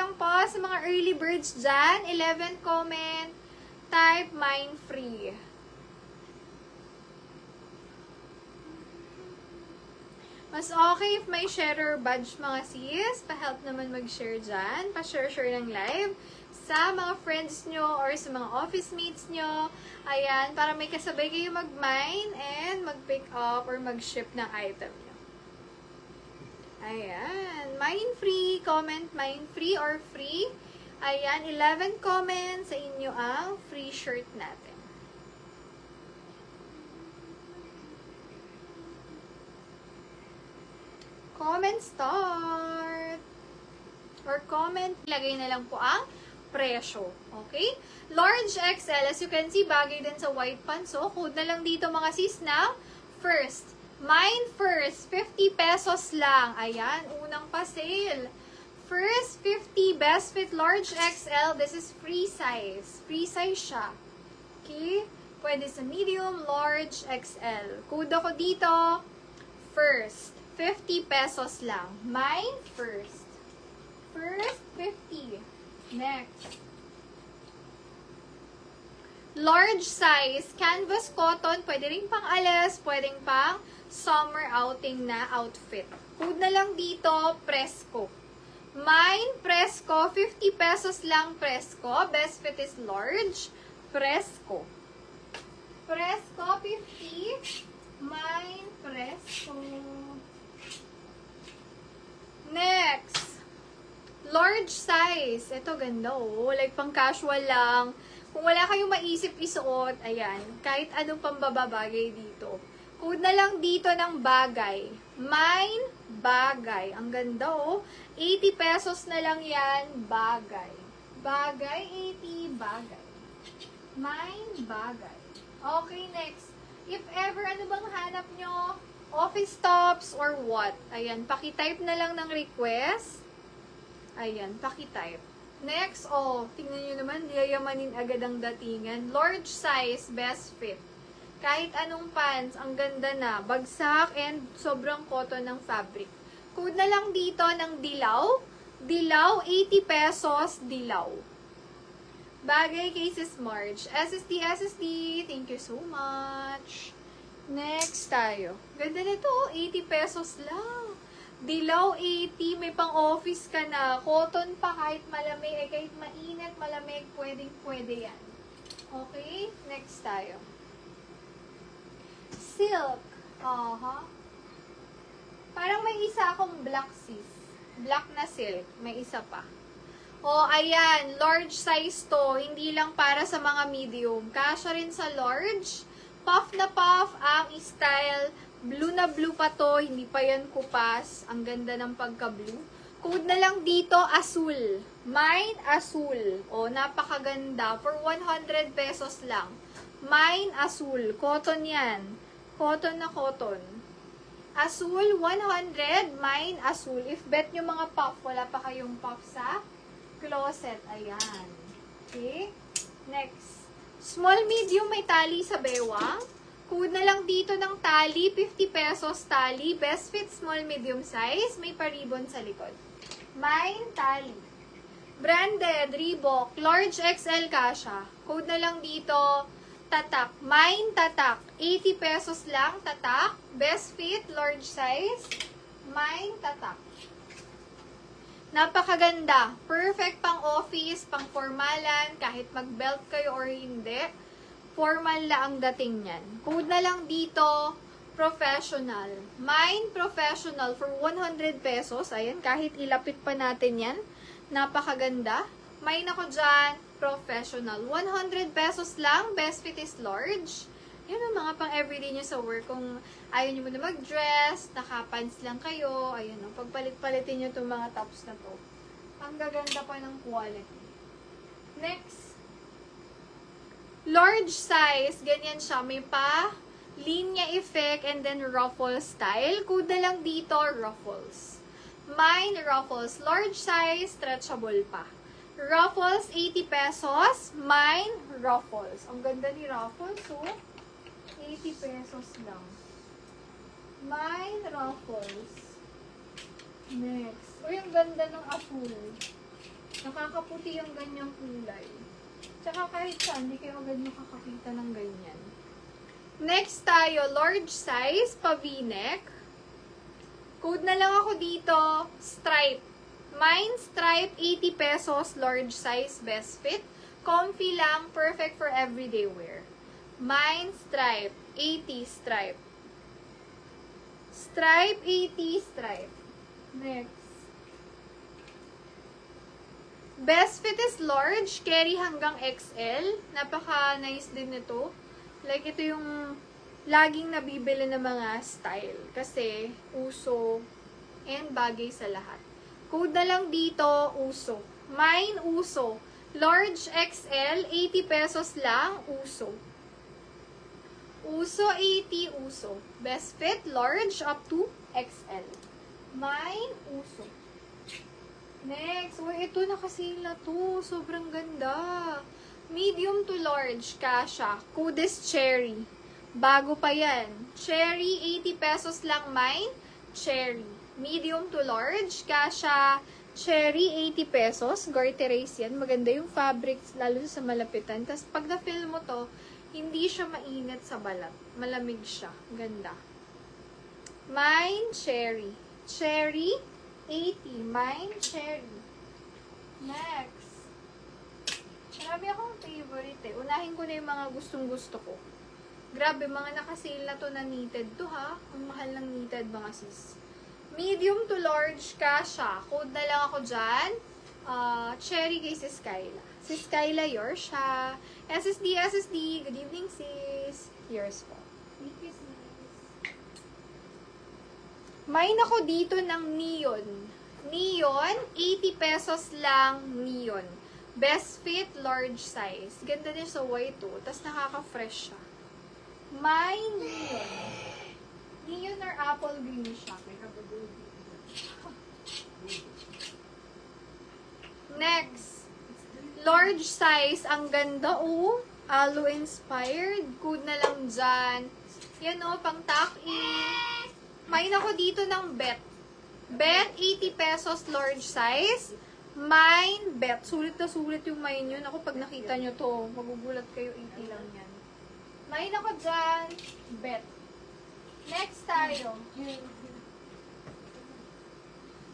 lang po sa mga early birds dyan. 11 comment. Type mine free. Mas okay if may sharer badge mga sis. Pa-help naman mag-share dyan. Pa-share ng live sa mga friends nyo or sa mga office mates nyo. Ayan, para may kasabay kayo mag-mine and mag-pick up or mag-ship ng item nyo. Ayan, mine free. Comment mine free or free. Ayan, 11 comments sa inyo ang free shirt natin. Comment start. Or comment, lagay na lang po ang presyo. Okay? Large XL, as you can see, bagay din sa white pants. So, code na lang dito mga sis na first. Mine first, 50 pesos lang. Ayan, unang pa-sale. First, 50, best fit large XL. This is free size. Free size siya. Okay? Pwede sa medium, large, XL. Code ako dito, first. 50 pesos lang. Mine first. First, 50. Next. Large size, canvas cotton, pwede rin pang alas, pwedeng pang summer outing na outfit. Code na lang dito, Presco. Mine, Presco, 50 pesos lang Presco. Best fit is large, Presco. Presco, 50. Mine, Presco. Next. Large size. Ito ganda oh. Like pang casual lang. Kung wala kayong maisip isuot, ayan. Kahit anong pambababagay dito. Code na lang dito ng bagay. Mine, bagay. Ang ganda oh. 80 pesos na lang yan, bagay. Bagay, 80, bagay. Mine, bagay. Okay, next. If ever, ano bang hanap nyo? Office tops or what? Ayan, pakitype na lang ng request. Ayan, pakitype. Next, oh, tingnan nyo naman, yayamanin agad ang datingan. Large size, best fit. Kahit anong pants, ang ganda na. Bagsak and sobrang cotton ng fabric. Code na lang dito ng dilaw. Dilaw, 80 pesos, dilaw. Bagay kay Sis Marge. SSD, thank you so much. Next tayo. Ganda nito, 80 pesos lang. Dilaw 80, may pang-office ka na. Cotton pa kahit malamig, kahit mainit, malamig, pwede yan. Okay? Next tayo. Silk. Parang may isa akong black sis. Black na silk. May isa pa. Ayan. Large size to. Hindi lang para sa mga medium. Kasya rin sa large. Puff na puff ang style. Blue na blue pa to. Hindi pa yan kupas. Ang ganda ng pagka-blue. Code na lang dito, asul. Mine, asul. Napakaganda. For 100 pesos lang. Mine, asul. Cotton yan. Cotton na cotton. Asul, 100. Mine, asul. If bet nyo mga puff, wala pa kayong puff sa closet. Ayan. Okay? Next. Small, medium, may tali sa bewang. Code na lang dito ng tali, 50 pesos tali. Best fit, small, medium size. May pa-ribbon sa likod. Mine, tali. Branded, Reebok, large XL kasha. Code na lang dito, tatak. Mine, tatak. 80 pesos lang, tatak. Best fit, large size. Mine, tatak. Napakaganda. Perfect pang office, pang formalan, kahit mag-belt kayo or hindi. Formal lang ang dating niyan. Code na lang dito, professional. Mine, professional for 100 pesos. Ayan, kahit ilapit pa natin yan. Napakaganda. Mine ako dyan, professional. 100 pesos lang. Best fit is large. Yun ang mga pang everyday nyo sa work. Kung ayaw nyo muna mag-dress, nakapants lang kayo, ayun o, pagpalit-palitin nyo itong mga tops na to. Ang gaganda pa ng quality. Next. Large size, ganyan siya. May pa linya effect and then ruffle style. Code na lang dito, ruffles. Mine, ruffles. Large size, stretchable pa. Ruffles, 80 pesos. Mine, ruffles. Ang ganda ni ruffles, so 80 pesos lang. Mine, ruffles. Next. Uy, ang ganda ng asul. Nakakaputi ang ganyang kulay. Tsaka kahit saan, hindi kayo agad makakakita ng ganyan. Next tayo, large size, pa-v-neck. Code na lang ako dito, stripe. Mine, stripe, 80 pesos, large size, best fit. Comfy lang, perfect for everyday wear. Mine, stripe, 80 stripe. Stripe, 80 stripe. Next. Best fit is large, carry hanggang XL. Napaka-nice din nito. Like, ito yung laging nabibili ng mga style. Kasi, uso and bagay sa lahat. Code na lang dito, uso. Mine, uso. Large XL, 80 pesos lang, uso. Uso, 80, uso. Best fit, large, up to XL. Mine, uso. Next, ito nakasila to. Sobrang ganda. Medium to large, kasha. Code is cherry. Bago pa yan. Cherry, 80 pesos lang mine. Cherry. Medium to large, kasha. Cherry, 80 pesos. Garterise yan. Maganda yung fabrics, lalo sa malapitan. Tapos, pag na-fill mo to, hindi siya mainit sa balat. Malamig siya. Ganda. Mine, cherry. Cherry, 80. Mine, cherry. Next. Marami akong favorite eh. Unahin ko na yung mga gustong-gusto ko. Grabe, mga nakasale na to na knitted to ha. Ang mahal ng knitted mga sis. Medium to large kasha. Code na lang ako dyan. Cherry kay Sis Kyla. Sis Kyla, yours siya. SSD. Good evening sis. Yours po. Thank you sis. May nako dito ng neon. Neon, 80 pesos lang neon. Best fit, large size. Ganda din sa white to. Tapos nakaka-fresh siya. May neon. Neon or apple green siya. Next. Large size. Ang ganda oh. Aloe inspired. Good na lang dyan. Yan oh, pang tuck-in. May nako dito ng bet. Bet, 80 pesos large size. Mine, bet. Sulit na sulit yung mine yun. Ako, pag nakita nyo to, magugulat kayo, 80 lang yan. Mine ako dyan. Bet. Next tayo.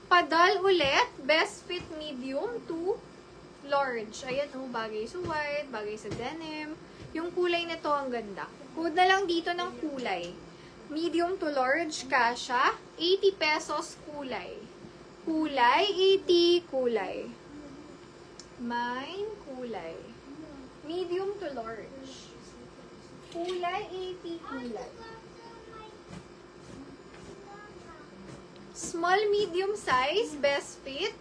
Padal ulit. Best fit medium to large. Ayan o, bagay sa white, bagay sa denim. Yung kulay nito ang ganda. Code na lang dito ng kulay. Medium to large, kasha. 80 pesos kulay. Kulay, 80 kulay. Mine, kulay. Medium to large. Kulay, 80 kulay. Small, medium size, best fit.